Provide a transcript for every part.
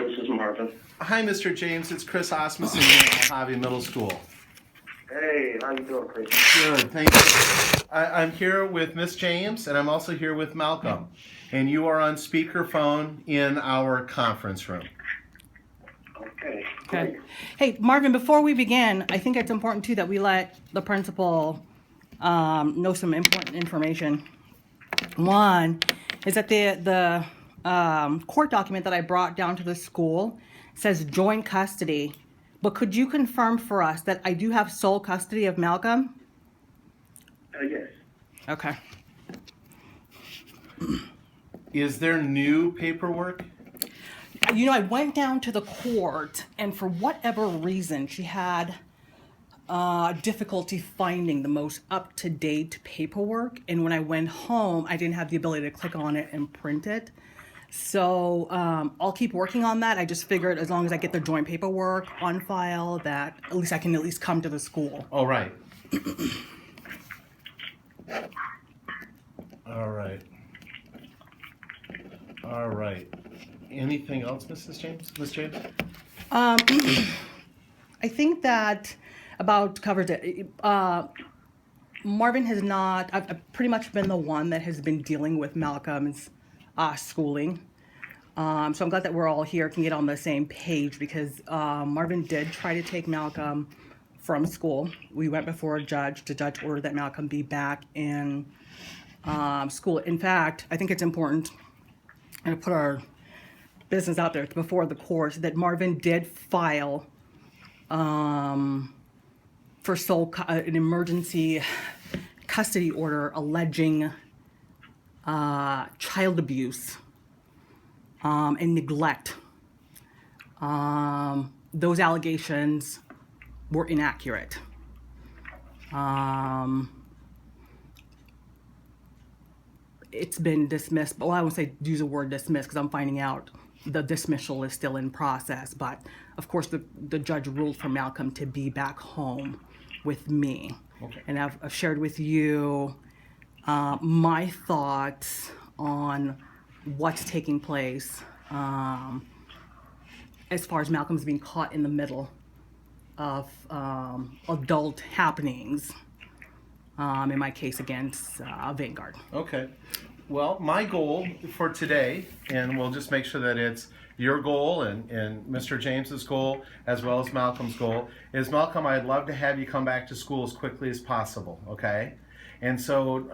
This is Marvin. Hi, Mr. James. It's Chris Osmondson here at Mojave Middle School. Hey, how you doing, Chris? Good, thank you. I'm here with Miss James, and I'm also here with Malcolm. And you are on speakerphone in our conference room. Okay. Okay. Hey, Marvin, before we begin, I think it's important, too, that we let the principal know some important information. One is that the court document that I brought down to the school says joint custody. But could you confirm for us that I do have sole custody of Malcolm? Yes. Okay. Is there new paperwork? You know, I went down to the court, and for whatever reason, she had difficulty finding the most up-to-date paperwork. And when I went home, I didn't have the ability to click on it and print it. So I'll keep working on that. I just figured as long as I get the joint paperwork on file, that at least I can at least come to the school. All right. All right. All right. Anything else, Mrs. James? Miss James? I think that about covers it. Marvin has not, I've pretty much been the one that has been dealing with Malcolm's schooling. So I'm glad that we're all here, can get on the same page, because Marvin did try to take Malcolm from school. We went before a judge. The judge ordered that Malcolm be back in school. In fact, I think it's important to put our business out there before the court that Marvin did file for an emergency custody order alleging child abuse and neglect. Those allegations were inaccurate. It's been dismissed, but I won't say use the word dismissed because I'm finding out the dismissal is still in process. But of course, the judge ruled for Malcolm to be back home with me. Okay. And I've shared with you my thoughts on what's taking place as far as Malcolm's being caught in the middle of adult happenings, in my case against Vanguard. Okay. Well, my goal for today, and we'll just make sure that it's your goal and Mr. James's goal as well as Malcolm's goal, is Malcolm, I'd love to have you come back to school as quickly as possible, okay? And so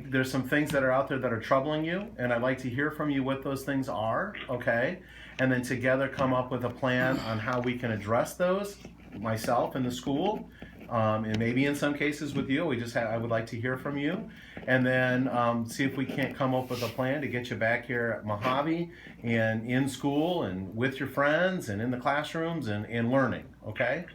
there's some things that are out there that are troubling you, and I'd like to hear from you what those things are, okay? And then together come up with a plan on how we can address those, myself and the school, and maybe in some cases with you. I would like to hear from you, and then see if we can't come up with a plan to get you back here at Mojave and in school and with your friends and in the classrooms and learning, okay?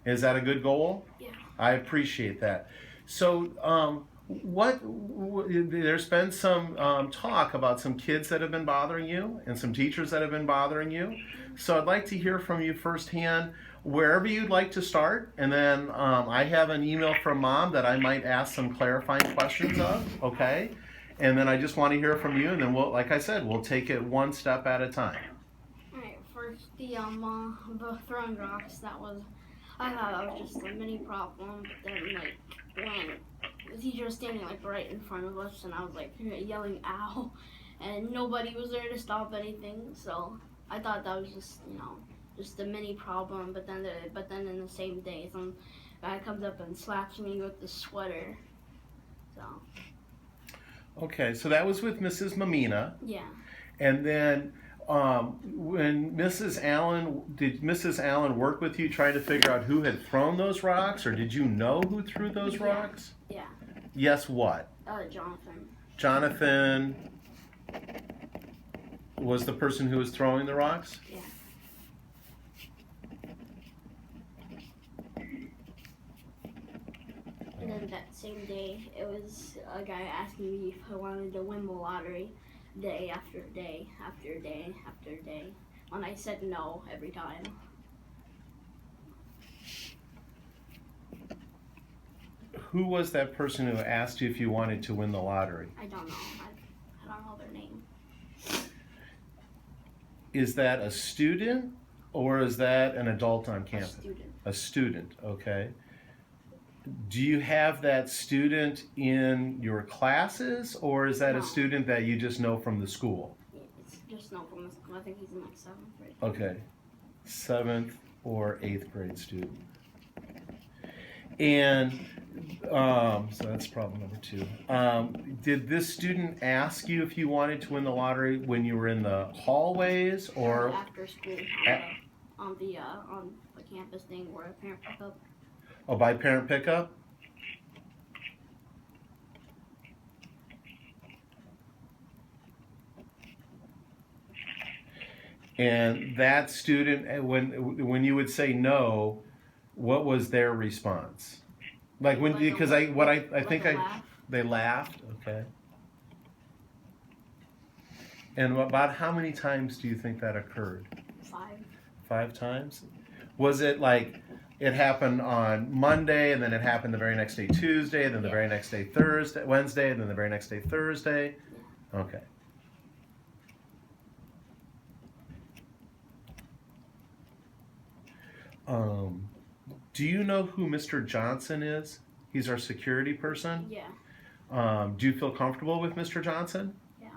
Is that a good goal? Yeah. I appreciate that. So there's been some talk about some kids that have been bothering you and some teachers that have been bothering you. So I'd like to hear from you firsthand, wherever you'd like to start, and then I have an email from Mom that I might ask some clarifying questions of, okay? And then I just want to hear from you, and then we'll, like I said, we'll take it one step at a time. Alright, first the throwing rocks, I thought that was just a mini problem, but then when the teacher was standing right in front of us and I was yelling ow, and nobody was there to stop anything, so I thought that was just a mini problem, but then in the same day, some guy comes up and slaps me with the sweater. So. Okay, so that was with Mrs. Mamina. Yeah. And then when did Mrs. Allen work with you trying to figure out who had thrown those rocks, or did you know who threw those rocks? Yeah. Yes, what? Jonathan. Jonathan was the person who was throwing the rocks? Yeah. And then that same day, it was a guy asking me if I wanted to win the lottery day after day after day after day. When I said no every time. Who was that person who asked you if you wanted to win the lottery? I don't know. I don't know their name. is that a student or is that an adult on campus? Student. A student, okay. Do you have that student in your classes, or is that No. a student that you just know from the school? It's just not from the school. I think he's in like 7th grade. Okay, 7th or 8th grade student. And so that's problem number 2. Did this student ask you if you wanted to win the lottery when you were in the hallways, or After school on the campus thing where a parent pickup. by parent pickup? And that student, when you would say no, what was their response? Like when, because I think laugh. they laughed. Okay. And about how many times do you think that occurred? 5. 5 times? Was it like it happened on Monday, and then it happened the very next day Tuesday, and then the very next day Wednesday, and then the very next day Thursday? Okay. Do you know who Mr. Johnson is? He's our security person. Yeah. Do you feel comfortable with Mr. Johnson? Yeah.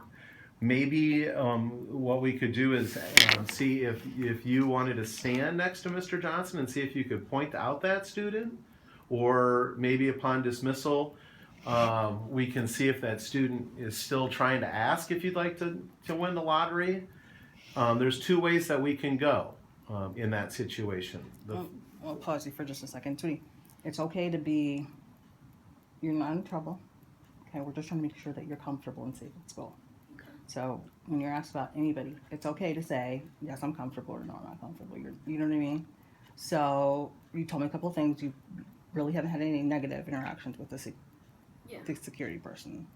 Maybe what we could do is see if you wanted to stand next to Mr. Johnson and see if you could point out that student, or maybe upon dismissal, we can see if that student is still trying to ask if you'd like to win the lottery. There's 2 ways that we can go in that situation. I'll pause you for just a second. Sweetie, it's okay to be, you're not in trouble. Okay, we're just trying to make sure that you're comfortable and safe at school. So when you're asked about anybody, it's okay to say, yes, I'm comfortable, or no, I'm not comfortable. You know what I mean? So you told me a couple of things. You really haven't had any negative interactions with the security person.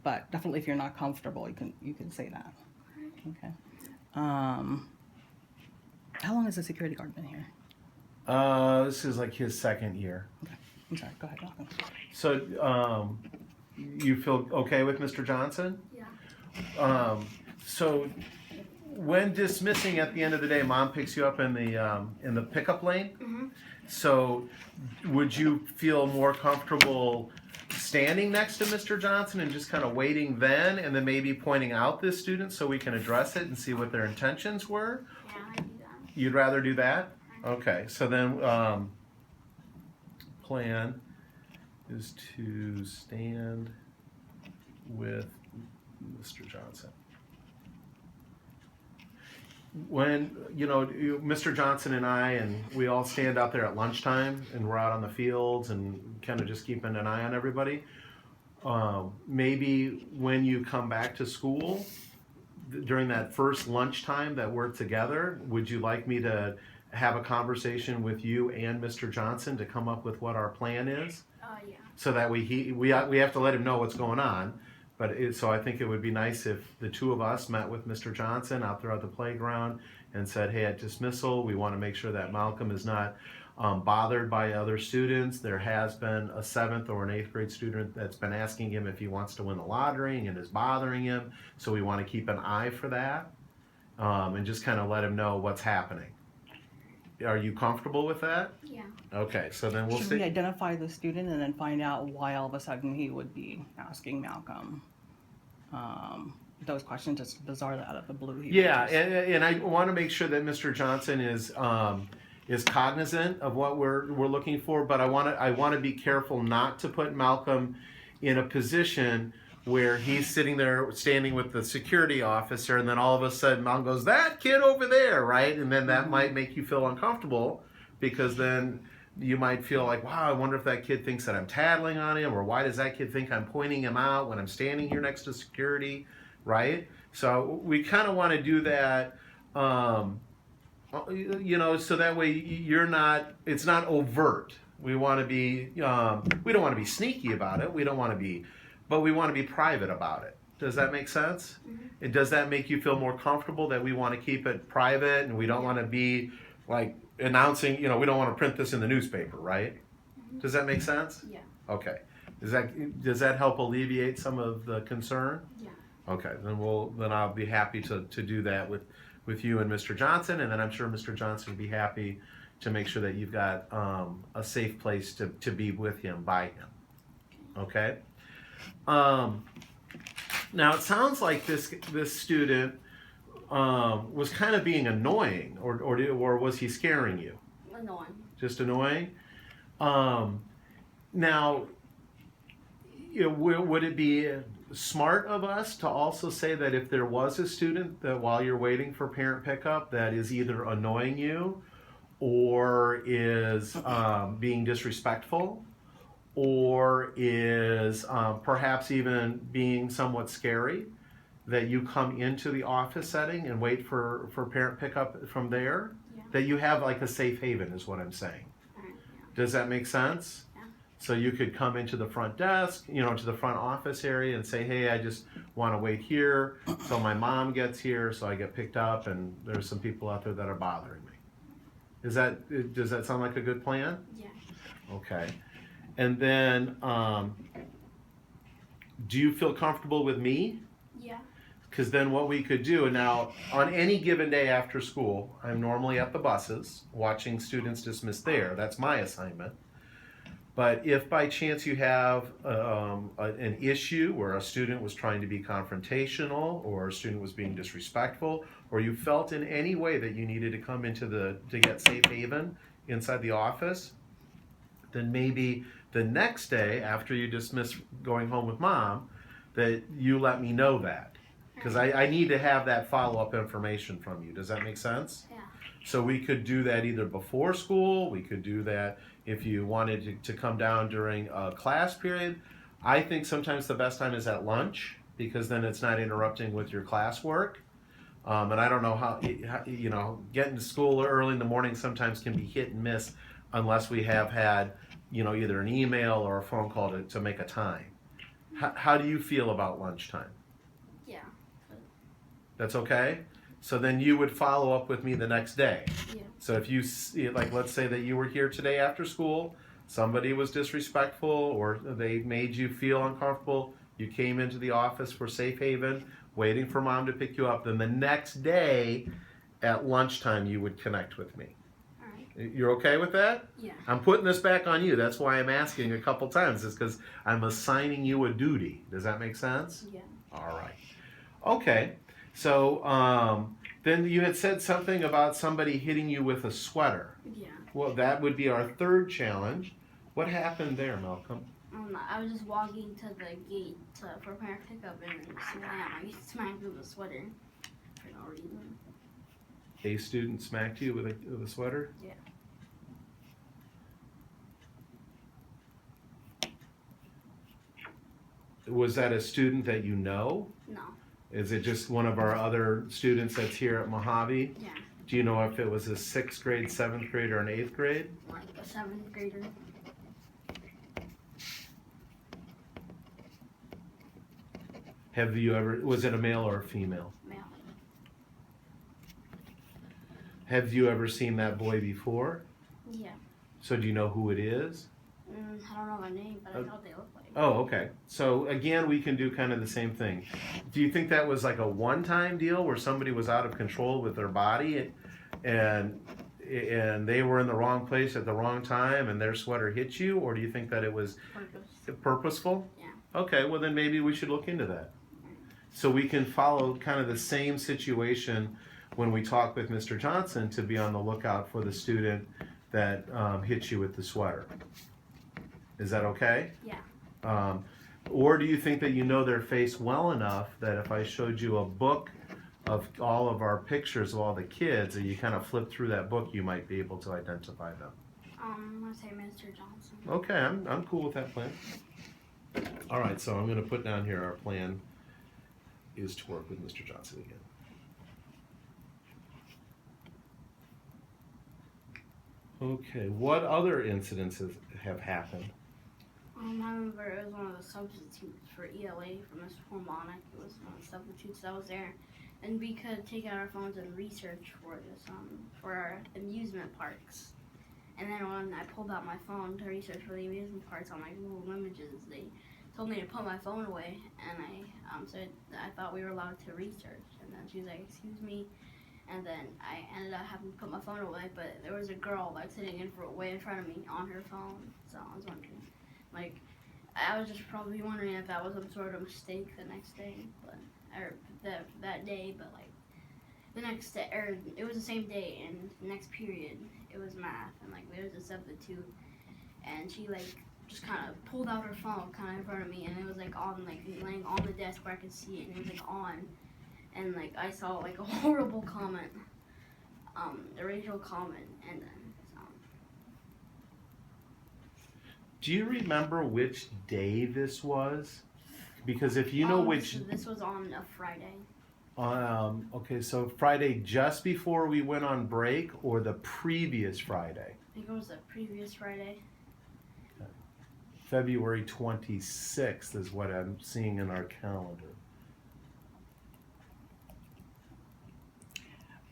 But definitely if you're not comfortable, you can say that. Okay. How long has the security guard been here? This is like his 2nd year. Okay. I'm sorry, go ahead, Malcolm. So you feel okay with Mr. Johnson? Yeah. So when dismissing at the end of the day, Mom picks you up in the pickup lane. Mm-hmm. So would you feel more comfortable standing next to Mr. Johnson and just kind of waiting then, and then maybe pointing out this student so we can address it and see what their intentions were? Yeah, I do that. You'd rather do that? Okay, so then plan is to stand with Mr. Johnson. When, Mr. Johnson and I, and we all stand out there at lunchtime, and we're out on the fields and kind of just keeping an eye on everybody. Maybe when you come back to school, during that first lunchtime that we're together, would you like me to have a conversation with you and Mr. Johnson to come up with what our plan is? Yeah. So that we have to let him know what's going on. But so I think it would be nice if the 2 of us met with Mr. Johnson out there at the playground and said, hey, at dismissal, we want to make sure that Malcolm is not bothered by other students. There has been a 7th or an 8th grade student that's been asking him if he wants to win the lottery and is bothering him. So we want to keep an eye for that and just kind of let him know what's happening. Are you comfortable with that? Yeah. Okay, so then we'll Should we identify the student and then find out why all of a sudden he would be asking Malcolm those questions? Just bizarre out of the blue. Yeah, and I want to make sure that Mr. Johnson is cognizant of what we're looking for, but I want to be careful not to put Malcolm in a position where he's sitting there standing with the security officer, and then all of a sudden Malcolm goes, that kid over there, right? And then that might make you feel uncomfortable, because then you might feel like, wow, I wonder if that kid thinks that I'm tattling on him, or why does that kid think I'm pointing him out when I'm standing here next to security, right? So we kind of want to do that, so that way it's not overt. We want to be, we don't want to be sneaky about it. We don't want to be, but we want to be private about it. Does that make sense? Mm-hmm. And does that make you feel more comfortable that we want to keep it private and we don't want to be like announcing, we don't want to print this in the newspaper, right? Mm-hmm. Does that make sense? Yeah. Okay. Does that help alleviate some of the concern? Yeah. Okay, then I'll be happy to do that with with you and Mr. Johnson, and then I'm sure Mr. Johnson would be happy to make sure that you've got a safe place to be with him, by him. Okay? Now it sounds like this student was kind of being annoying, or was he scaring you? Annoying. Just annoying? Now, you know, would it be smart of us to also say that if there was a student that while you're waiting for parent pickup that is either annoying you or is being disrespectful or is perhaps even being somewhat scary, that you come into the office setting and wait for parent pickup from there? Yeah. That you have like a safe haven is what I'm saying. Yeah. Does that make sense? Yeah. So you could come into the front desk, you know, to the front office area and say, hey, I just want to wait here till my mom gets here so I get picked up, and there's some people out there that are bothering me. Does that sound like a good plan? Yeah. Okay. And then, do you feel comfortable with me? Yeah. Because then what we could do, and now on any given day after school, I'm normally at the buses watching students dismiss there. That's my assignment. But if by chance you have an issue where a student was trying to be confrontational, or a student was being disrespectful, or you felt in any way that you needed to come to get safe haven inside the office, then maybe the next day after you dismiss going home with mom, that you let me know that. Because I need to have that follow-up information from you. Does that make sense? Yeah. So we could do that either before school, we could do that if you wanted to come down during a class period. I think sometimes the best time is at lunch, because then it's not interrupting with your classwork. And I don't know how, you know, getting to school early in the morning sometimes can be hit and miss unless we have had, you know, either an email or a phone call to make a time. How do you feel about lunchtime? Yeah. That's okay? So then you would follow up with me the next day. Yeah. So if you, like, let's say that you were here today after school, somebody was disrespectful or they made you feel uncomfortable, you came into the office for safe haven, waiting for mom to pick you up, then the next day at lunchtime you would connect with me. All right. You're okay with that? Yeah. I'm putting this back on you. That's why I'm asking a couple times, is because I'm assigning you a duty. Does that make sense? Yeah. All right. Okay. So then you had said something about somebody hitting you with a sweater. Yeah. Well, that would be our third challenge. What happened there, Malcolm? I was just walking to the gate for parent pickup, and I smacked with a sweater for no reason. A student smacked you with a sweater? Yeah. Was that a student that you know? No. Is it just one of our other students that's here at Mojave? Yeah. Do you know if it was a 6th grade, 7th grade, or an 8th grade? Like a 7th grader. Have you ever, was it a male or a female? Male. Have you ever seen that boy before? Yeah. So do you know who it is? I don't know their name, but I know what they look like. Oh, okay. So again, we can do kind of the same thing. Do you think that was like a one-time deal where somebody was out of control with their body and they were in the wrong place at the wrong time and their sweater hit you? Or do you think that it was purposeful? Yeah. Okay, well then maybe we should look into that. So we can follow kind of the same situation when we talk with Mr. Johnson, to be on the lookout for the student that hit you with the sweater. Is that okay? Yeah. Or do you think that you know their face well enough that if I showed you a book of all of our pictures of all the kids and you kind of flip through that book, you might be able to identify them? I'm gonna say Mr. Johnson. Okay, I'm cool with that plan. All right, so I'm going to put down here our plan is to work with Mr. Johnson again. Okay, what other incidences have happened? I remember it was one of the substitutes for ELA for Mr. Harmonic. It was one of the substitutes that was there. And we could take out our phones and research for this, for our amusement parks. And then when I pulled out my phone to research for the amusement parks on my Google Images, they told me to put my phone away. And I said I thought we were allowed to research. And then she was like, excuse me, and then I ended up having to put my phone away. But there was a girl like sitting way in front of me on her phone, so I was wondering, like, I was just probably wondering if that was some sort of mistake the next day, or that day, but like the next day, or it was the same day, and the next period it was math, and like there was a substitute, and she like just kind of pulled out her phone kind of in front of me, and it was like on, like laying on the desk where I could see it, and it was like on, and like I saw like a horrible comment, a racial comment, and then Do you remember which day this was? Because if you know which, so this was on a Friday. okay, so Friday just before we went on break, or the previous Friday? I think it was the previous Friday. February 26th is what I'm seeing in our calendar.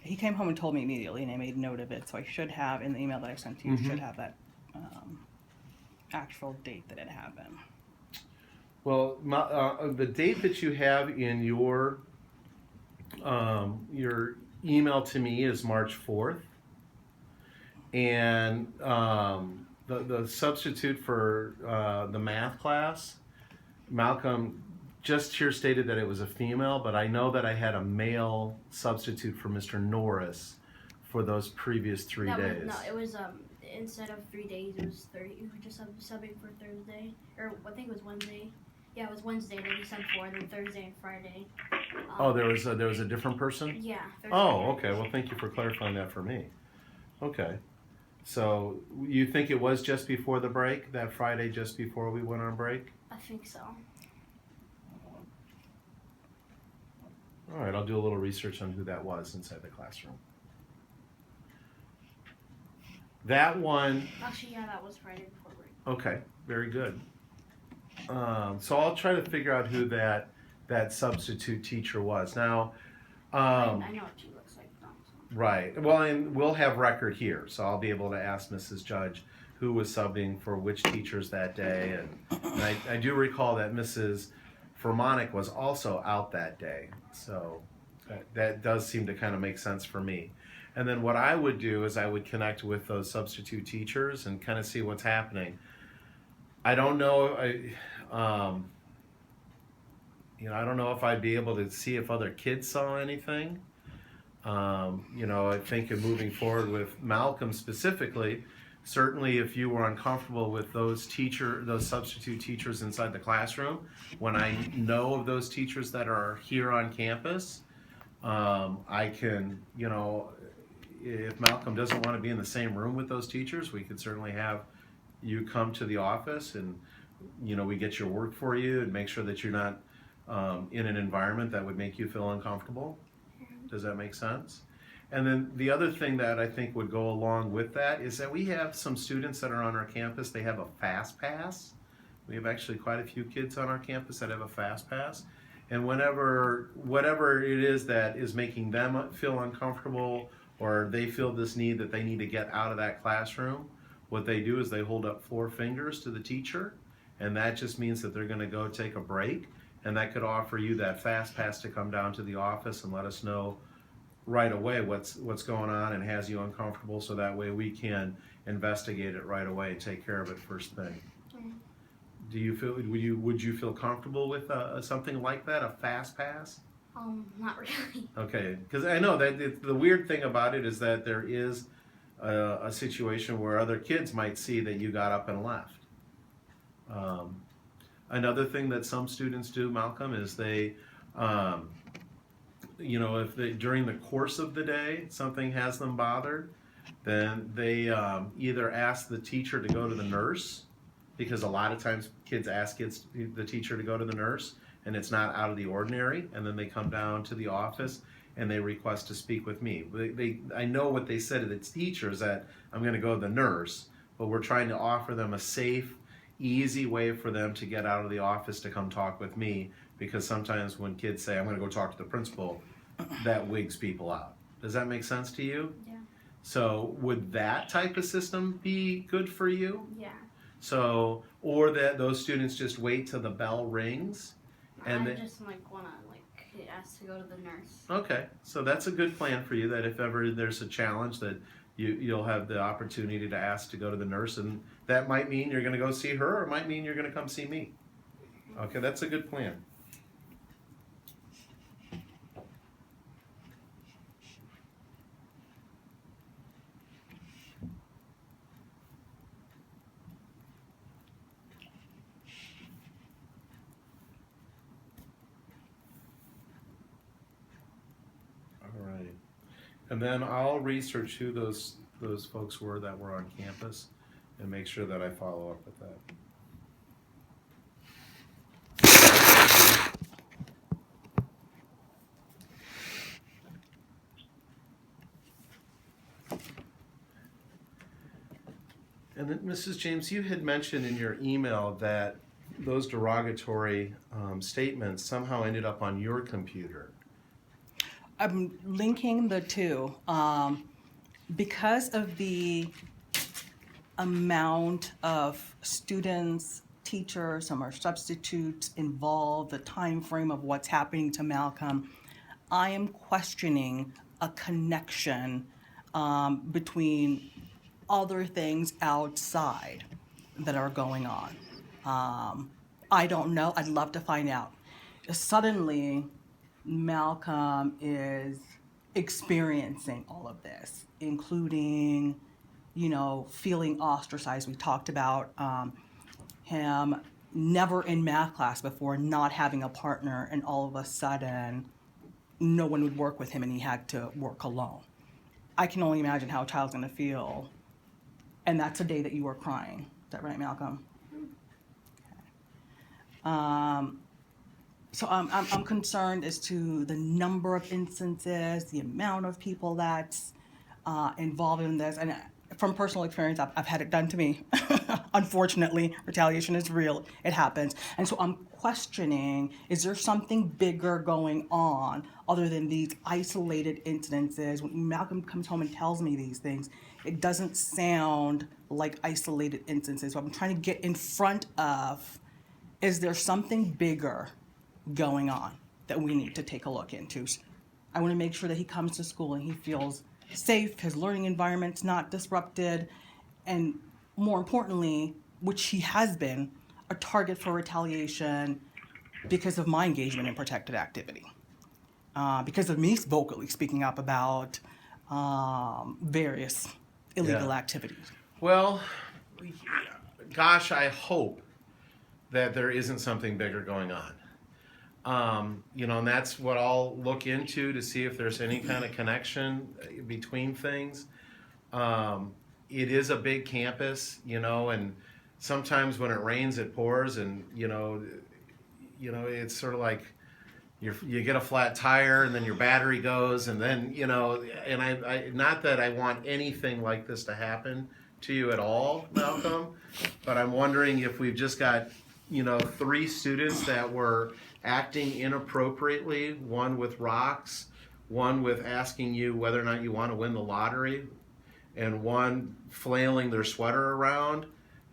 He came home and told me immediately, and I made note of it, so I should have, in the email that I sent to you, should have that actual date that it happened. Well, the date that you have in your email to me is March 4th, and the substitute for the math class, Malcolm, just here stated that it was a female, but I know that I had a male substitute for Mr. Norris for those previous 3 days. No, it was instead of 3 days, it was 30. You were just subbing for Thursday, or I think it was Wednesday. Yeah, it was Wednesday that you subbed for, and then Thursday and Friday. Oh, there was a different person? Yeah. Thursday Oh, okay. Well, thank you for clarifying that for me. Okay. So you think it was just before the break, that Friday just before we went on break? I think so. All right, I'll do a little research on who that was inside the classroom. That one. Actually, yeah, that was Friday before break. Okay, very good. So I'll try to figure out who that substitute teacher was. Now, I know what she looks like. So. Right. Well, and we'll have record here, so I'll be able to ask Mrs. Judge who was subbing for which teachers that day. And I do recall that Mrs. Fermonic was also out that day, so that does seem to kind of make sense for me. And then what I would do is I would connect with those substitute teachers and kind of see what's happening. I don't know. I don't know if I'd be able to see if other kids saw anything. I think in moving forward with Malcolm specifically, certainly if you were uncomfortable with those substitute teachers inside the classroom, when I know of those teachers that are here on campus, I can, if Malcolm doesn't want to be in the same room with those teachers, we could certainly have you come to the office and, we get your work for you and make sure that you're not in an environment that would make you feel uncomfortable. Does that make sense? And then the other thing that I think would go along with that is that we have some students that are on our campus, they have a fast pass. We have actually quite a few kids on our campus that have a fast pass. And whatever it is that is making them feel uncomfortable, or they feel this need that they need to get out of that classroom, what they do is they hold up 4 fingers to the teacher, and that just means that they're going to go take a break, and that could offer you that fast pass to come down to the office and let us know right away what's going on and has you uncomfortable, so that way we can investigate it right away and take care of it first thing. Do you feel would you feel comfortable with something like that, a fast pass? Not really. Okay, because I know that the weird thing about it is that there is a situation where other kids might see that you got up and left. Another thing that some students do, Malcolm, is they, if during the course of the day something has them bothered, then they either ask the teacher to go to the nurse, because a lot of times kids ask the teacher to go to the nurse, and it's not out of the ordinary, and then they come down to the office and they request to speak with me. I know what they said to the teacher is that I'm going to go to the nurse, but we're trying to offer them a safe, easy way for them to get out of the office to come talk with me, because sometimes when kids say, I'm going to go talk to the principal, that wigs people out. Does that make sense to you? Yeah. So would that type of system be good for you? Yeah. So, or that those students just wait till the bell rings, and I just wanna get asked to go to the nurse. Okay, so that's a good plan for you, that if ever there's a challenge that you'll have the opportunity to ask to go to the nurse, and that might mean you're going to go see her, or it might mean you're going to come see me. Okay, that's a good plan. All right. And then I'll research who those folks were that were on campus and make sure that I follow up with that. And then, Mrs. James, you had mentioned in your email that those derogatory statements somehow ended up on your computer. I'm linking the two. Because of the amount of students, teachers, some are substitutes involved, the time frame of what's happening to Malcolm, I am questioning a connection between other things outside that are going on. I don't know. I'd love to find out. Suddenly, Malcolm is experiencing all of this, including, feeling ostracized. We talked about him never in math class before, not having a partner, and all of a sudden, no one would work with him and he had to work alone. I can only imagine how a child's going to feel. And that's the day that you were crying. Is that right, Malcolm? Okay. So I'm concerned as to the number of instances, the amount of people that's involved in this. And from personal experience, I've had it done to me. Unfortunately, retaliation is real. It happens. And so I'm questioning, is there something bigger going on other than these isolated incidences? When Malcolm comes home and tells me these things, it doesn't sound like isolated instances. So I'm trying to get in front of, is there something bigger going on that we need to take a look into? I want to make sure that he comes to school and he feels safe, his learning environment's not disrupted, and more importantly, which he has been, a target for retaliation because of my engagement in protected activity. Because of me vocally speaking up about various illegal activities. Well, gosh, I hope that there isn't something bigger going on. And that's what I'll look into to see if there's any kind of connection between things. It is a big campus, and sometimes when it rains, it pours, and it's sort of like you get a flat tire, and then your battery goes, and then and I not that I want anything like this to happen to you at all, Malcolm, but I'm wondering if we've just got 3 students that were acting inappropriately, one with rocks, one with asking you whether or not you want to win the lottery, and one flailing their sweater around,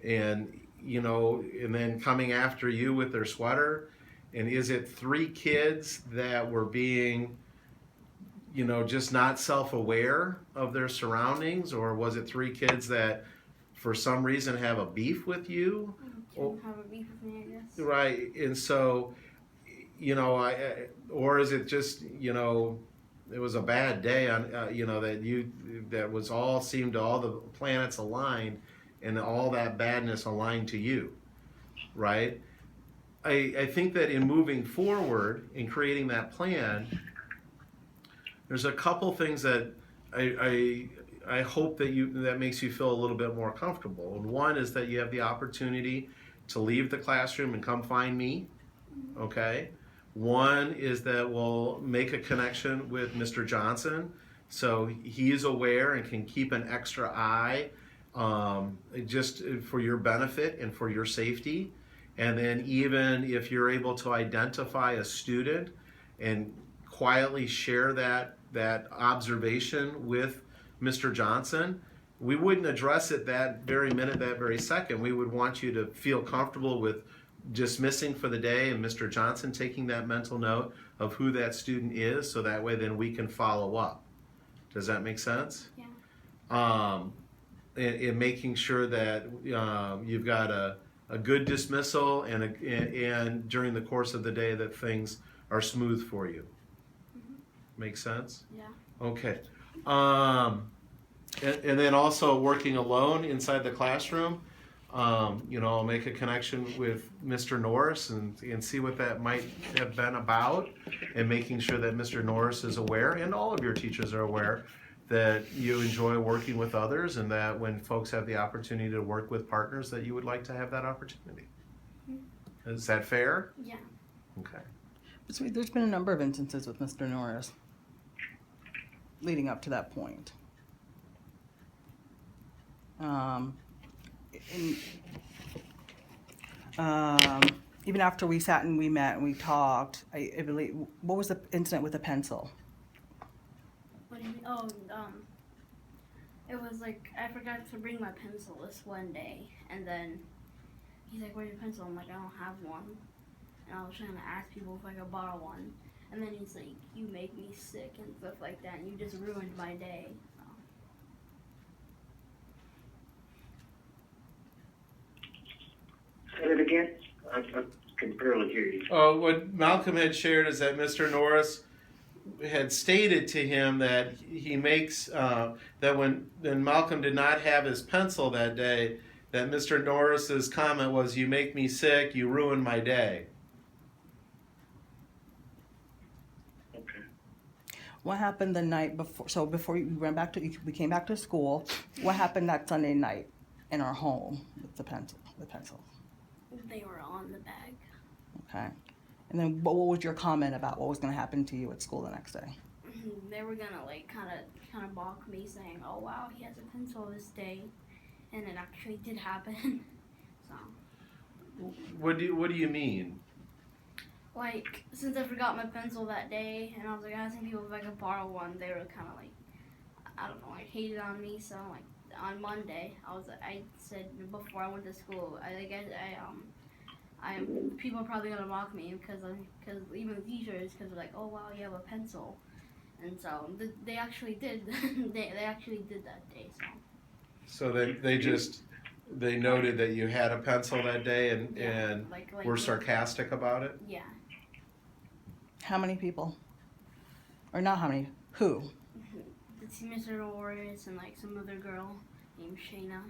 and and then coming after you with their sweater. And is it 3 kids that were being just not self-aware of their surroundings, or was it 3 kids that for some reason have a beef with you? Have a beef with me, I guess. Right. And so or is it just it was a bad day on that was all seemed to all the planets aligned, and all that badness aligned to you, right? I think that in moving forward in creating that plan, there's a couple things that I hope that makes you feel a little bit more comfortable. And one is that you have the opportunity to leave the classroom and come find me, okay? One is that we'll make a connection with Mr. Johnson, so he's aware and can keep an extra eye just for your benefit and for your safety. And then even if you're able to identify a student and quietly share that observation with Mr. Johnson, we wouldn't address it that very minute, that very second. We would want you to feel comfortable with dismissing for the day and Mr. Johnson taking that mental note of who that student is, so that way then we can follow up. Does that make sense? Yeah. In making sure that you've got a good dismissal and during the course of the day that things are smooth for you. Make sense? Yeah. Okay. And then also working alone inside the classroom, I'll make a connection with Mr. Norris and see what that might have been about, and making sure that Mr. Norris is aware, and all of your teachers are aware, that you enjoy working with others, and that when folks have the opportunity to work with partners, that you would like to have that opportunity. Is that fair? Yeah. Okay. So there's been a number of instances with Mr. Norris leading up to that point. Even after we sat and we met and we talked, I believe, what was the incident with the pencil? What do you mean? Oh, it was like I forgot to bring my pencil this one day, and then he's like, "Where's your pencil?" I'm like, "I don't have one," and I was trying to ask people if I could borrow one, and then he's like, "You make me sick and stuff like that, and you just ruined my day." Say it again. I can barely hear you. What Malcolm had shared is that Mr. Norris had stated to him that he makes, that when Malcolm did not have his pencil that day, that Mr. Norris's comment was, "You make me sick, you ruin my day." Okay. What happened the night before? So before we came back to school, what happened that Sunday night in our home with the pencil? They were on the bag. Okay. And then what was your comment about what was going to happen to you at school the next day? They were gonna like kind of balk me, saying, "Oh wow, he has a pencil this day," and it actually did happen. So. What do you mean? Like, since I forgot my pencil that day, and I was like asking people if I could borrow one, they were kind of like, I don't know, like hated on me. So like on Monday, I said before I went to school, people are probably gonna mock me because even the teachers, because they're like, "Oh wow, you have a pencil," and so they actually did. they actually did that day. So. So they noted that you had a pencil that day and were sarcastic about it? Yeah. How many people? Or not how many? Who? It's Mr. Norris and like some other girl named Shayna.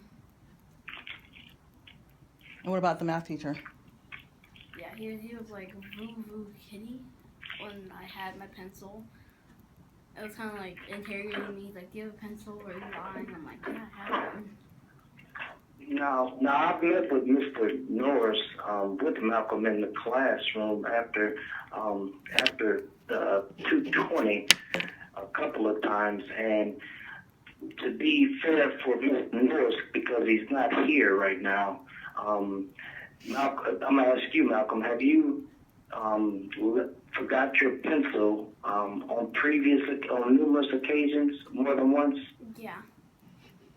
And what about the math teacher? Yeah, he was like Voo Kitty when I had my pencil. It was kind of like interrogating me. He's like, "Do you have a pencil or are you lying?" I'm like, "Yeah, I have one." Now I've met with Mr. Norris with Malcolm in the classroom after the 220 a couple of times, and to be fair for Mr. Norris, because he's not here right now, Malcolm, I'm gonna ask you, Malcolm, have you forgot your pencil on numerous occasions, more than once? Yeah.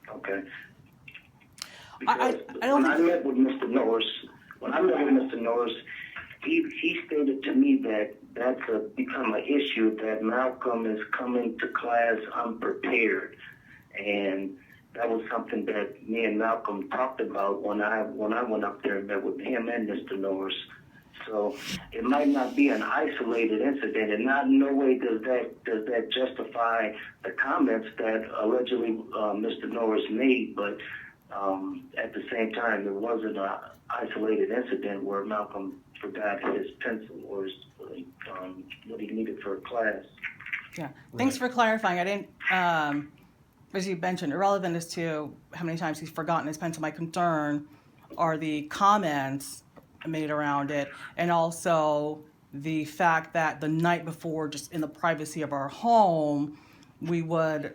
Okay. I don't when I met with Mr. Norris, he stated to me that that's become an issue, that Malcolm is coming to class unprepared, and that was something that me and Malcolm talked about when I went up there and met with him and Mr. Norris. So it might not be an isolated incident, and not in no way does that justify the comments that allegedly Mr. Norris made, but at the same time, it wasn't an isolated incident where Malcolm forgot his pencil or what he needed for a class. Yeah. Thanks for clarifying. I didn't, as you mentioned, irrelevant as to how many times he's forgotten his pencil. My concern are the comments made around it, and also the fact that the night before, just in the privacy of our home, we would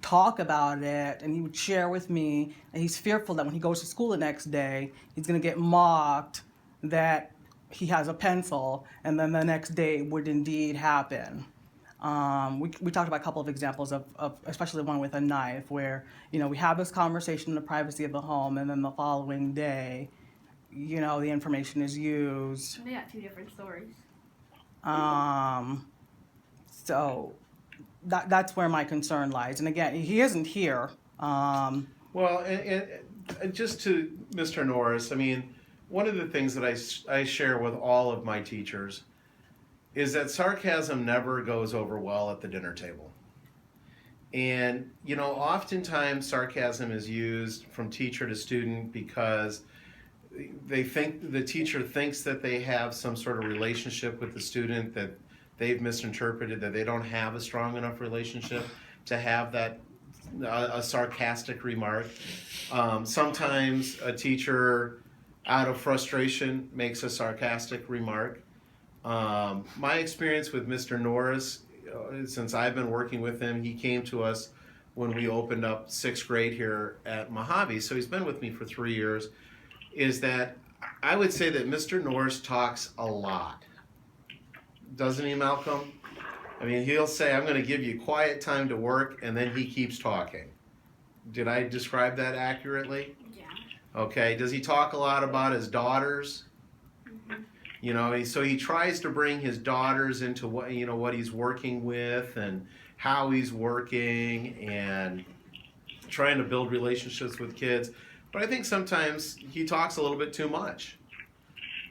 talk about it, and he would share with me, and he's fearful that when he goes to school the next day, he's going to get mocked that he has a pencil, and then the next day it would indeed happen. We talked about a couple of examples of especially the one with a knife, where we have this conversation in the privacy of the home, and then the following day the information is used. They got two different stories. So that's where my concern lies. And again, he isn't here. Well, and just to Mr. Norris, I mean, one of the things that I share with all of my teachers is that sarcasm never goes over well at the dinner table. And, oftentimes sarcasm is used from teacher to student because the teacher thinks that they have some sort of relationship with the student that they've misinterpreted, that they don't have a strong enough relationship to have that a sarcastic remark. Sometimes a teacher, out of frustration, makes a sarcastic remark. My experience with Mr. Norris, since I've been working with him, he came to us when we opened up 6th grade here at Mojave, so he's been with me for 3 years, is that I would say that Mr. Norris talks a lot. Doesn't he, Malcolm? I mean, he'll say, I'm going to give you quiet time to work, and then he keeps talking. Did I describe that accurately? Yeah. Okay. Does he talk a lot about his daughters? Mm-hmm. So he tries to bring his daughters into what he's working with and how he's working and trying to build relationships with kids. But I think sometimes he talks a little bit too much.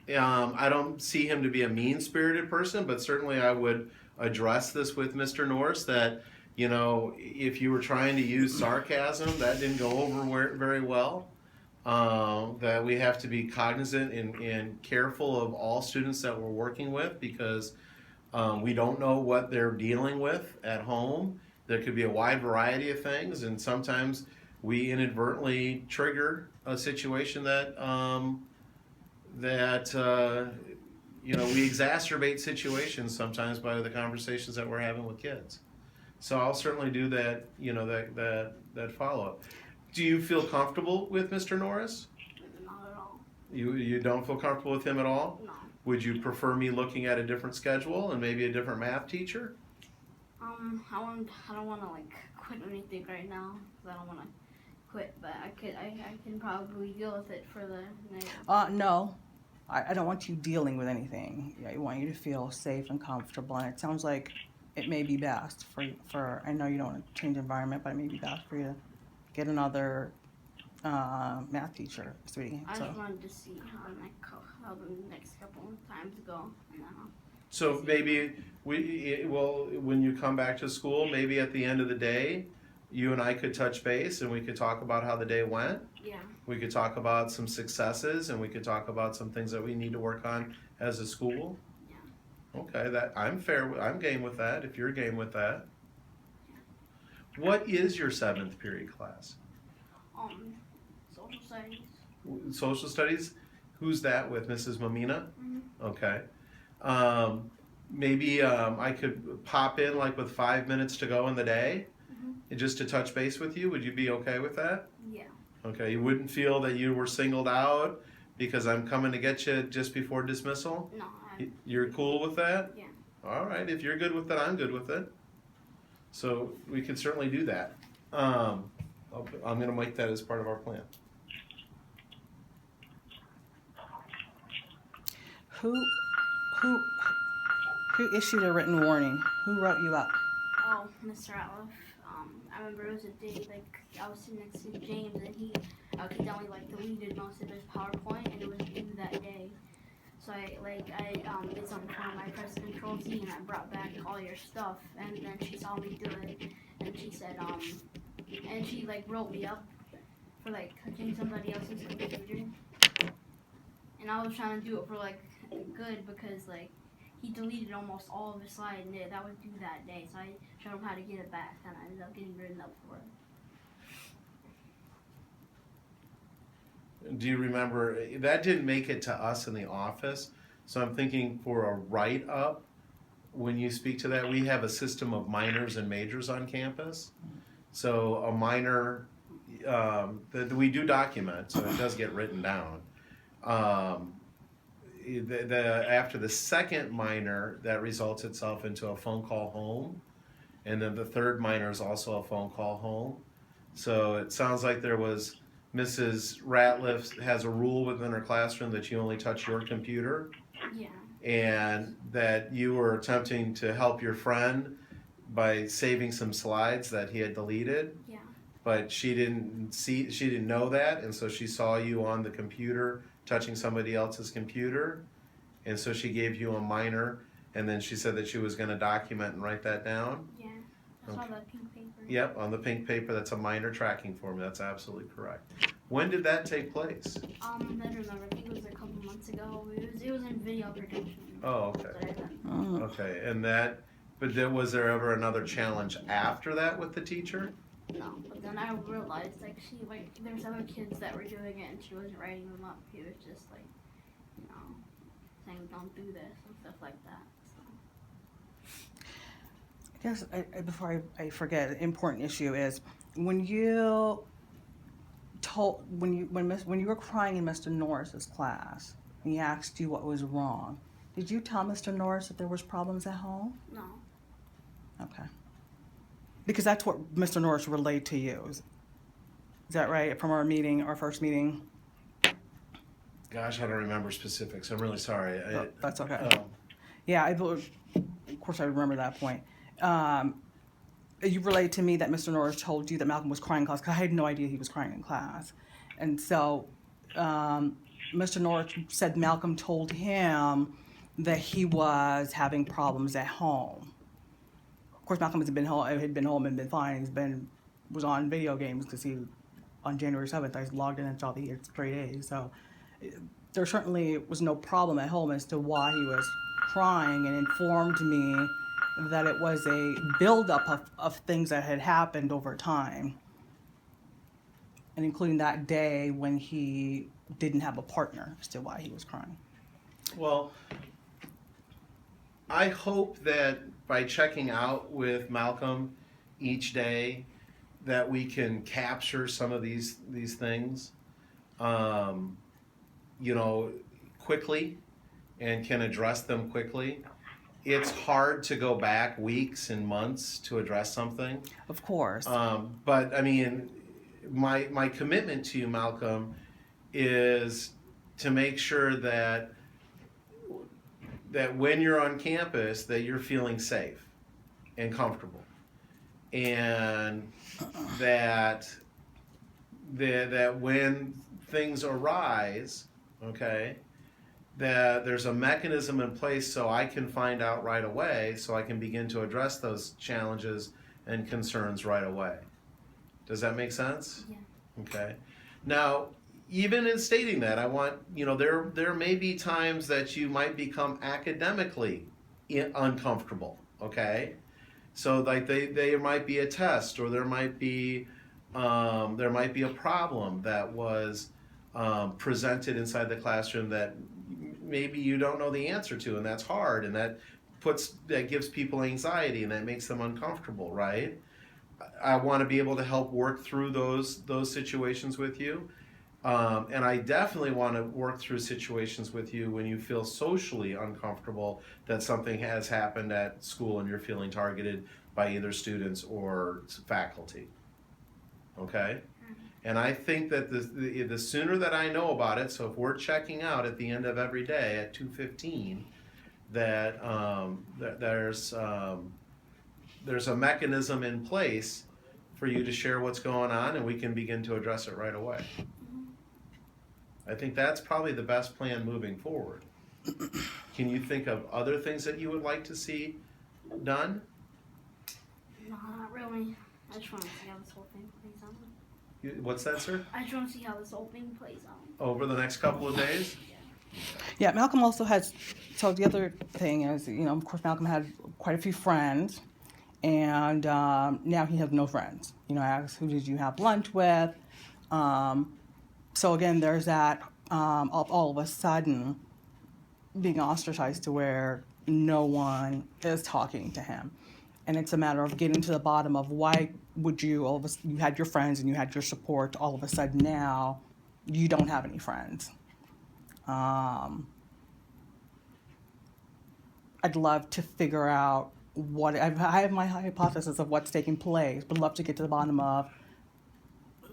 I don't see him to be a mean-spirited person, but certainly I would address this with Mr. Norris that, if you were trying to use sarcasm, that didn't go over very well. That we have to be cognizant and careful of all students that we're working with because we don't know what they're dealing with at home. There could be a wide variety of things, and sometimes we inadvertently trigger a situation that we exacerbate situations sometimes by the conversations that we're having with kids. So I'll certainly do that, that follow-up. Do you feel comfortable with Mr. Norris? Not at all. You don't feel comfortable with him at all? No. Would you prefer me looking at a different schedule and maybe a different math teacher? I don't want to quit anything right now because I don't want to quit, but I can probably deal with it for the next. No, I don't want you dealing with anything. I want you to feel safe and comfortable. And it sounds like it may be best for I know you don't want to change environment, but it may be best for you to get another math teacher, sweetie. I just wanted to see how the next couple of times go. So maybe when you come back to school, maybe at the end of the day, you and I could touch base and we could talk about how the day went. Yeah. We could talk about some successes and we could talk about some things that we need to work on as a school. Yeah. Okay, I'm game with that if you're game with that. What is your 7th period class? Social studies. Social studies? Who's that with, Mrs. Mamina? Mm-hmm. Okay. Maybe I could pop in with 5 minutes to go in the day, just to touch base with you. Would you be okay with that? Yeah. Okay. You wouldn't feel that you were singled out because I'm coming to get you just before dismissal? No. You're cool with that? Yeah. All right. If you're good with that, I'm good with it. So we can certainly do that. I'm going to make that as part of our plan. Who issued a written warning? Who wrote you up? Oh, Mr. Atliff. I remember it was a day I was sitting next to James and he accidentally deleted most of his PowerPoint and it was due that day. So I did something for him. I pressed Control Z and I brought back all your stuff and then she saw me do it and she said and she wrote me up for touching somebody else's computer. And I was trying to do it for good because he deleted almost all of his slides and that was due that day. So I showed him how to get it back and I ended up getting written up for it. Do you remember, that didn't make it to us in the office, so I'm thinking for a write-up, when you speak to that, we have a system of minors and majors on campus. So a minor, that we do document, so it does get written down. After the second minor, that results itself into a phone call home, and then the third minor is also a phone call home. So it sounds like there was Mrs. Ratliff has a rule within her classroom that you only touch your computer, Yeah. and that you were attempting to help your friend by saving some slides that he had deleted. Yeah. But she didn't know that, and so she saw you on the computer touching somebody else's computer, and so she gave you a minor, and then she said that she was going to document and write that down. Yeah. I saw the pink paper. Yep, on the pink paper. That's a minor tracking form. That's absolutely correct. When did that take place? I don't remember. I think it was a couple months ago. It was in video production. Oh, okay. that I did. Okay, and that, but then was there ever another challenge after that with the teacher? No, but then I realized there's other kids that were doing it and she wasn't writing them up. She was just saying don't do this and stuff like that. So. I guess before I forget, an important issue is when you were crying in Mr. Norris's class and he asked you what was wrong, did you tell Mr. Norris that there was problems at home? No. Okay. Because that's what Mr. Norris relayed to you. Is that right? From our first meeting? Gosh, I don't remember specifics. I'm really sorry. That's okay. Yeah, of course I remember that point. You relayed to me that Mr. Norris told you that Malcolm was crying in class, because I had no idea he was crying in class. And so Mr. Norris said Malcolm told him that he was having problems at home. Of course, Malcolm had been home and been fine. Was on video games because on January 7th, I logged in and saw the straight A's. So there certainly was no problem at home as to why he was crying, and informed me that it was a buildup of things that had happened over time, and including that day when he didn't have a partner as to why he was crying. Well, I hope that by checking out with Malcolm each day that we can capture some of these things, quickly, and can address them quickly. It's hard to go back weeks and months to address something. Of course. But I mean, my commitment to you, Malcolm, is to make sure that when you're on campus, that you're feeling safe and comfortable, and that when things arise, okay, that there's a mechanism in place so I can find out right away, so I can begin to address those challenges and concerns right away. Does that make sense? Yeah. Okay. Now, even in stating that, I want, there may be times that you might become academically uncomfortable, okay? So like there might be a test, or there might be a problem that was presented inside the classroom that maybe you don't know the answer to, and that's hard, and that gives people anxiety, and that makes them uncomfortable, right? I want to be able to help work through those situations with you. And I definitely want to work through situations with you when you feel socially uncomfortable that something has happened at school and you're feeling targeted by either students or faculty. Okay? And I think that the sooner that I know about it, so if we're checking out at the end of every day at 2:15, that there's a mechanism in place for you to share what's going on, and we can begin to address it right away. I think that's probably the best plan moving forward. Can you think of other things that you would like to see done? No, not really. I just want to see how this whole thing plays out. What's that, sir? I just want to see how this whole thing plays out. Over the next couple of days? Yeah, Malcolm also has, so the other thing is, of course, Malcolm had quite a few friends, and now he has no friends. I asked, who did you have lunch with? So again, there's that all of a sudden being ostracized to where no one is talking to him. And it's a matter of getting to the bottom of why would you, you had your friends and you had your support, all of a sudden now you don't have any friends. I'd love to figure out I have my hypothesis of what's taking place, but love to get to the bottom of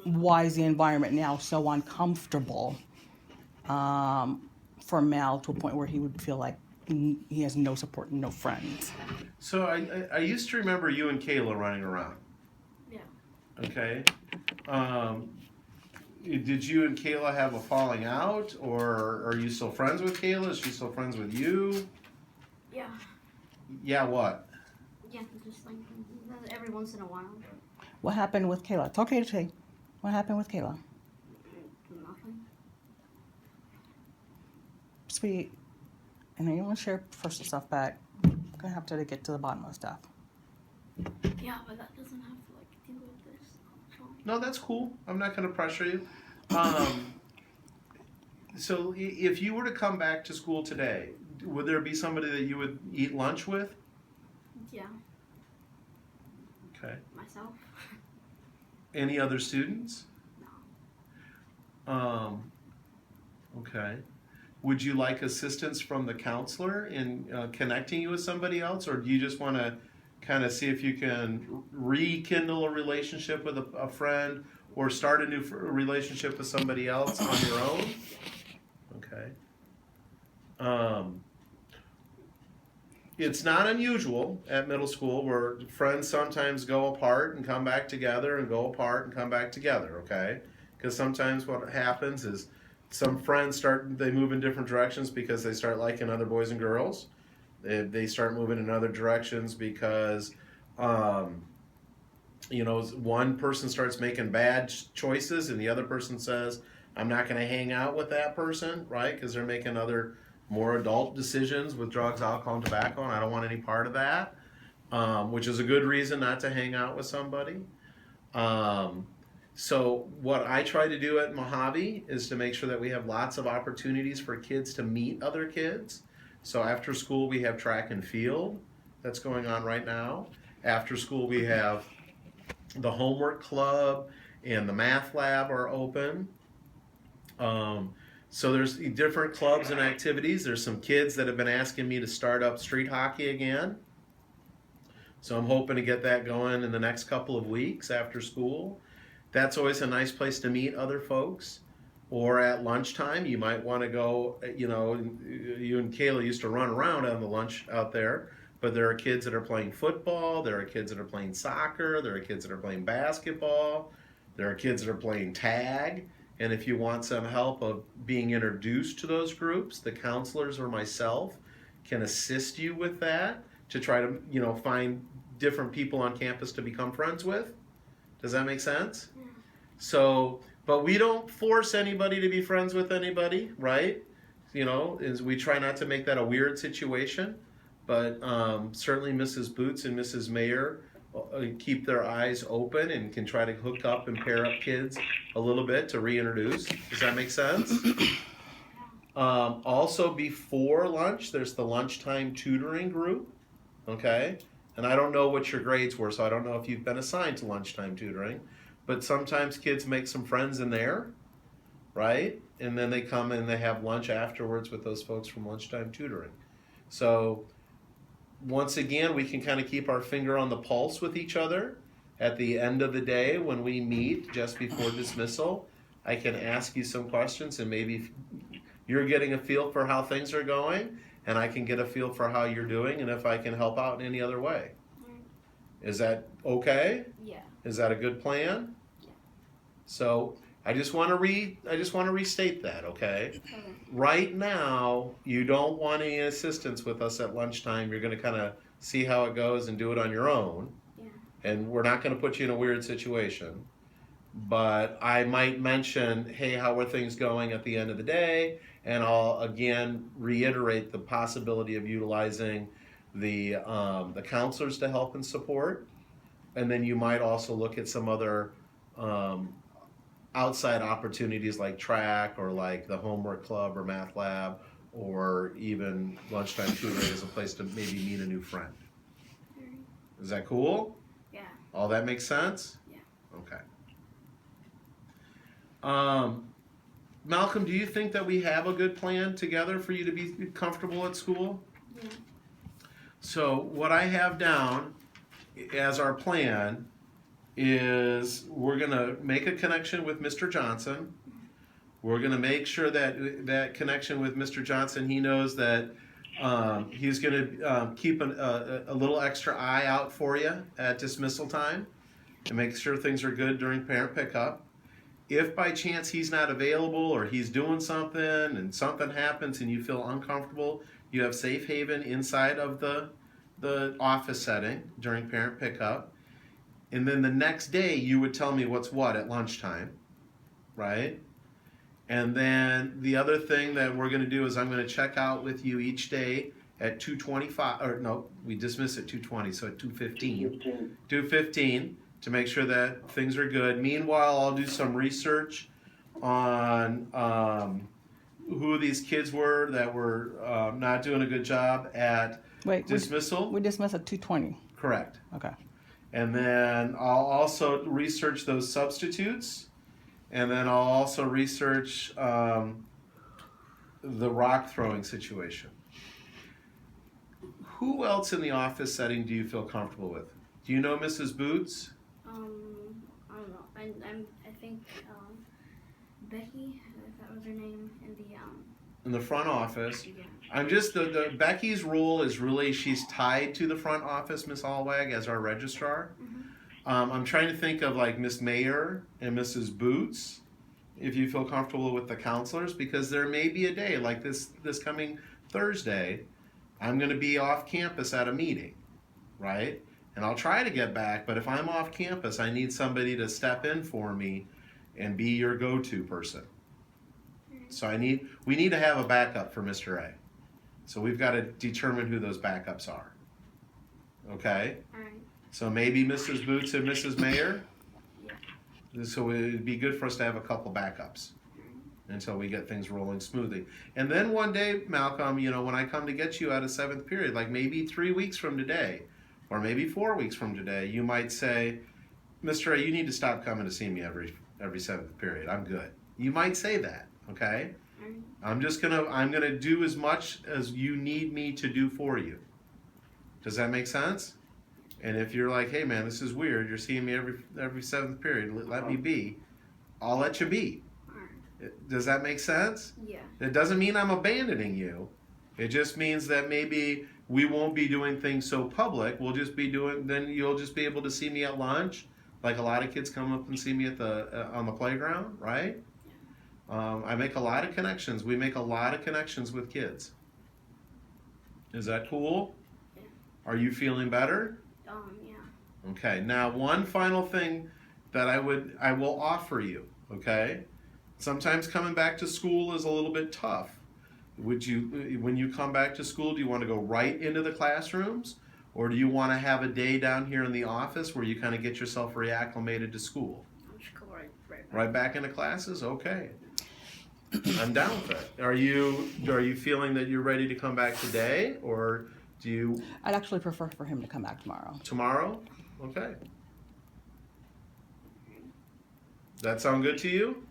why is the environment now so uncomfortable for Mal to a point where he would feel like he has no support and no friends. So I used to remember you and Kayla running around. Yeah. Okay. Did you and Kayla have a falling out, or are you still friends with Kayla? Is she still friends with you? Yeah. Yeah, what? Yeah, just like every once in a while. What happened with Kayla? It's okay to say. What happened with Kayla? Nothing. Sweet. I know you want to share personal stuff, but I'm gonna have to get to the bottom of stuff. Yeah, but that doesn't have to like deal with this. No, that's cool. I'm not going to pressure you. So if you were to come back to school today, would there be somebody that you would eat lunch with? Yeah. Okay. Myself. Any other students? No. Okay. Would you like assistance from the counselor in connecting you with somebody else, or do you just want to kind of see if you can rekindle a relationship with a friend or start a new relationship with somebody else on your own? Okay. It's not unusual at middle school where friends sometimes go apart and come back together and go apart and come back together, okay? Because sometimes what happens is some friends they move in different directions because they start liking other boys and girls. They start moving in other directions because, one person starts making bad choices and the other person says, I'm not going to hang out with that person, right? Because they're making other more adult decisions with drugs, alcohol, and tobacco, and I don't want any part of that, which is a good reason not to hang out with somebody. So what I try to do at Mojave is to make sure that we have lots of opportunities for kids to meet other kids. So after school we have track and field that's going on right now. After school we have the homework club and the math lab are open. So there's different clubs and activities. There's some kids that have been asking me to start up street hockey again. So I'm hoping to get that going in the next couple of weeks after school. That's always a nice place to meet other folks. Or at lunchtime, you might want to go, you and Kayla used to run around on the lunch out there, but there are kids that are playing football, there are kids that are playing soccer, there are kids that are playing basketball, there are kids that are playing tag. And if you want some help of being introduced to those groups, the counselors or myself can assist you with that to try to, find different people on campus to become friends with. Does that make sense? Yeah. So, but we don't force anybody to be friends with anybody, right? We try not to make that a weird situation, but certainly Mrs. Boots and Mrs. Mayer keep their eyes open and can try to hook up and pair up kids a little bit to reintroduce. Does that make sense? Also, before lunch, there's the lunchtime tutoring group, okay? And I don't know what your grades were, so I don't know if you've been assigned to lunchtime tutoring, but sometimes kids make some friends in there, right? And then they come and they have lunch afterwards with those folks from lunchtime tutoring. So once again, we can kind of keep our finger on the pulse with each other. At the end of the day, when we meet just before dismissal, I can ask you some questions and maybe you're getting a feel for how things are going and I can get a feel for how you're doing and if I can help out in any other way. Is that okay? Yeah. Is that a good plan? Yeah. So I just want to restate that, okay? Right now, you don't want any assistance with us at lunchtime. You're going to kind of see how it goes and do it on your own. Yeah. And we're not going to put you in a weird situation. But I might mention, hey, how are things going at the end of the day? And I'll again reiterate the possibility of utilizing the counselors to help and support. And then you might also look at some other outside opportunities like track or like the homework club or math lab or even lunchtime tutoring as a place to maybe meet a new friend. Is that cool? Yeah. All that makes sense? Yeah. Okay. Malcolm, do you think that we have a good plan together for you to be comfortable at school? Yeah. So what I have down as our plan is we're going to make a connection with Mr. Johnson. We're going to make sure that that connection with Mr. Johnson, he knows that he's going to keep a little extra eye out for you at dismissal time and make sure things are good during parent pickup. If by chance he's not available or he's doing something and something happens and you feel uncomfortable, you have safe haven inside of the office setting during parent pickup. And then the next day you would tell me what's what at lunchtime, right? And then the other thing that we're going to do is I'm going to check out with you each day at 2:25, or no, we dismiss at 2:20, so at 2:15. 2:15 to make sure that things are good. Meanwhile, I'll do some research on who these kids were that were not doing a good job at dismissal. We dismiss at 2:20. Correct. Okay. And then I'll also research those substitutes. And then I'll also research the rock throwing situation. Who else in the office setting do you feel comfortable with? Do you know Mrs. Boots? I don't know. I think Becky, if that was her name, In the front office. yeah. I'm just the Becky's role is really she's tied to the front office, Miss Allwag, as our registrar. I'm trying to think of like Miss Mayer and Mrs. Boots, if you feel comfortable with the counselors, because there may be a day like this coming Thursday, I'm going to be off campus at a meeting, right? And I'll try to get back, but if I'm off campus, I need somebody to step in for me and be your go-to person. So we need to have a backup for Mr. A. So we've got to determine who those backups are. Okay? All right. So maybe Mrs. Boots and Mrs. Mayer? Yeah. So it would be good for us to have a couple backups until we get things rolling smoothly. And then one day, Malcolm, when I come to get you out of 7th period, like maybe 3 weeks from today, or maybe 4 weeks from today, you might say, Mr. A, you need to stop coming to see me every 7th period. I'm good. You might say that, okay? I'm gonna do as much as you need me to do for you. Does that make sense? And if you're like, hey man, this is weird, you're seeing me every 7th period, let me be, I'll let you be. Does that make sense? Yeah. It doesn't mean I'm abandoning you. It just means that maybe we won't be doing things so public. Then you'll just be able to see me at lunch, like a lot of kids come up and see me on the playground, right? I make a lot of connections. We make a lot of connections with kids. Is that cool? Yeah. Are you feeling better? Yeah. Okay. Now, one final thing that I will offer you. Okay. Sometimes coming back to school is a little bit tough. When you come back to school, do you want to go right into the classrooms, or do you want to have a day down here in the office where you kind of get yourself reacclimated to school? I'll just go right back. Right back into classes? Okay. I'm down with it. Are you feeling that you're ready to come back today, or do you? I'd actually prefer for him to come back tomorrow. Tomorrow? Okay. That sound good to you?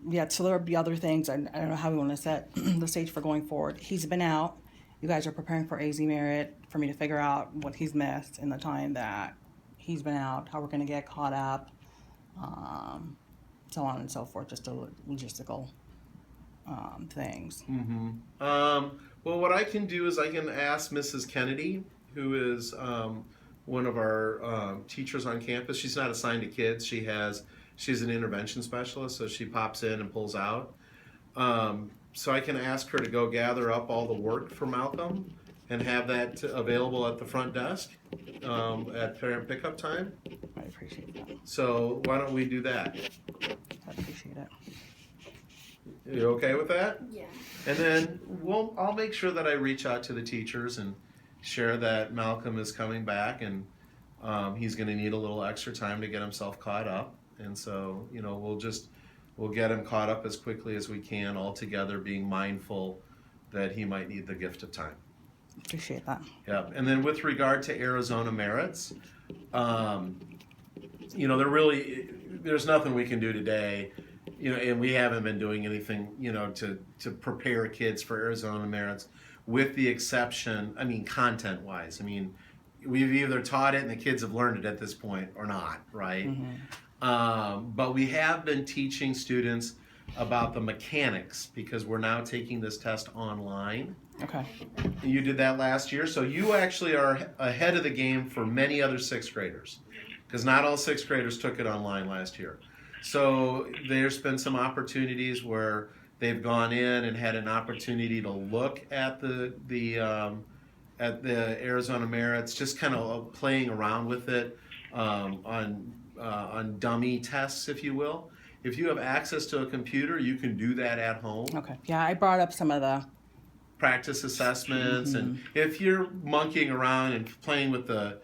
Yeah, so there'll be other things. I don't know how we want to set the stage for going forward. He's been out. You guys are preparing for AZ Merit for me to figure out what he's missed in the time that he's been out, how we're going to get caught up, so on and so forth, just the logistical things. Mm-hmm. Well, what I can do is I can ask Mrs. Kennedy, who is one of our teachers on campus. She's not assigned to kids. She's an intervention specialist, so she pops in and pulls out. So I can ask her to go gather up all the work for Malcolm and have that available at the front desk at parent pickup time. I appreciate that. So why don't we do that? I appreciate it. You okay with that? Yeah. And then I'll make sure that I reach out to the teachers and share that Malcolm is coming back and he's going to need a little extra time to get himself caught up. And so, we'll get him caught up as quickly as we can, all together being mindful that he might need the gift of time. Appreciate that. Yeah. And then with regard to Arizona merits, there's nothing we can do today, and we haven't been doing anything, to prepare kids for Arizona merits, with the exception, content-wise. we've either taught it and the kids have learned it at this point or not, right? But we have been teaching students about the mechanics because we're now taking this test online. Okay. You did that last year, so you actually are ahead of the game for many other sixth graders because not all sixth graders took it online last year. So there's been some opportunities where they've gone in and had an opportunity to look at the Arizona merits, just kind of playing around with it on dummy tests, if you will. If you have access to a computer, you can do that at home. Okay. Yeah, I brought up some of the Practice assessments, and if you're monkeying around and playing with the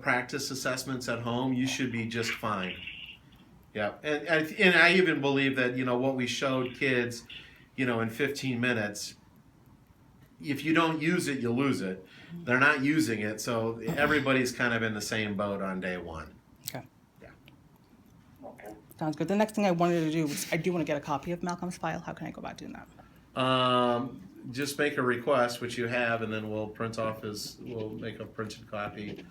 practice assessments at home, you should be just fine. Yeah, and I even believe that, you know, what we showed kids, you know, in 15 minutes, if you don't use it, you lose it. They're not using it, so everybody's kind of in the same boat on day one. Okay. Yeah. Okay. Sounds good. The next thing I wanted to do was I do want to get a copy of Malcolm's file. How can I go about doing that? Just make a request, which you have, and then we'll we'll make a printed copy.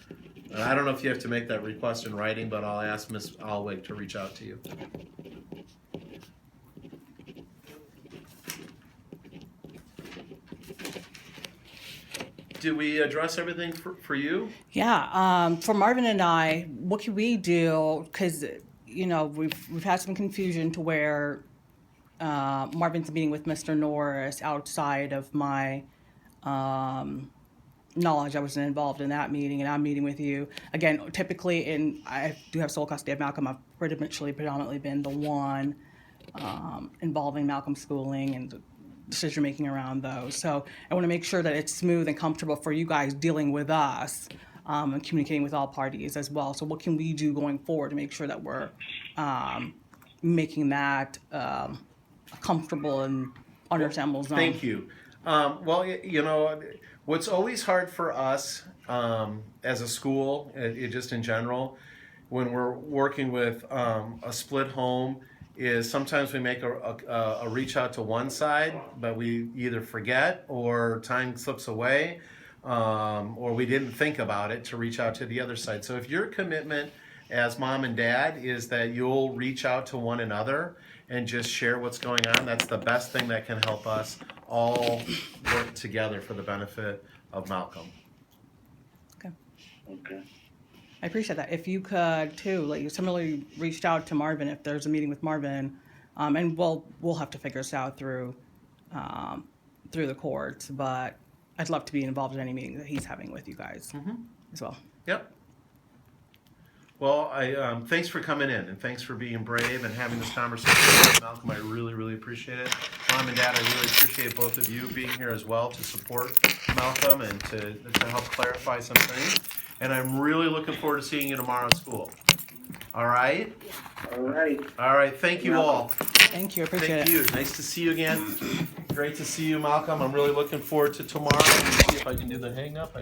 I don't know if you have to make that request in writing, but I'll ask Ms. Alwig to reach out to you. Did we address everything for you? Yeah. For Marvin and I, what can we do? Because, you know, we've had some confusion to where Marvin's meeting with Mr. Norris outside of my knowledge. I wasn't involved in that meeting, and I'm meeting with you. Again, typically, I do have sole custody of Malcolm. I've predominantly been the one involving Malcolm's schooling and decision making around those. So I want to make sure that it's smooth and comfortable for you guys dealing with us and communicating with all parties as well. So what can we do going forward to make sure that we're making that comfortable and understandable zone? Thank you. Well, you know, what's always hard for us as a school, just in general, when we're working with a split home, is sometimes we make a reach out to one side, but we either forget or time slips away, or we didn't think about it to reach out to the other side. So if your commitment as mom and dad is that you'll reach out to one another and just share what's going on, that's the best thing that can help us all work together for the benefit of Malcolm. Okay. Okay. I appreciate that. If you could too, like you similarly reached out to Marvin if there's a meeting with Marvin, and we'll have to figure this out through the courts. But I'd love to be involved in any meeting that he's having with you guys as well. Yep. Well, thanks for coming in, and thanks for being brave and having this conversation with Malcolm. I really, really appreciate it. Mom and Dad, I really appreciate both of you being here as well to support Malcolm and to help clarify some things. And I'm really looking forward to seeing you tomorrow at school. All right? All right. All right. Thank you all. Thank you. I appreciate it. Thank you. Nice to see you again. Great to see you, Malcolm. I'm really looking forward to tomorrow. Let me see if I can do the hang up.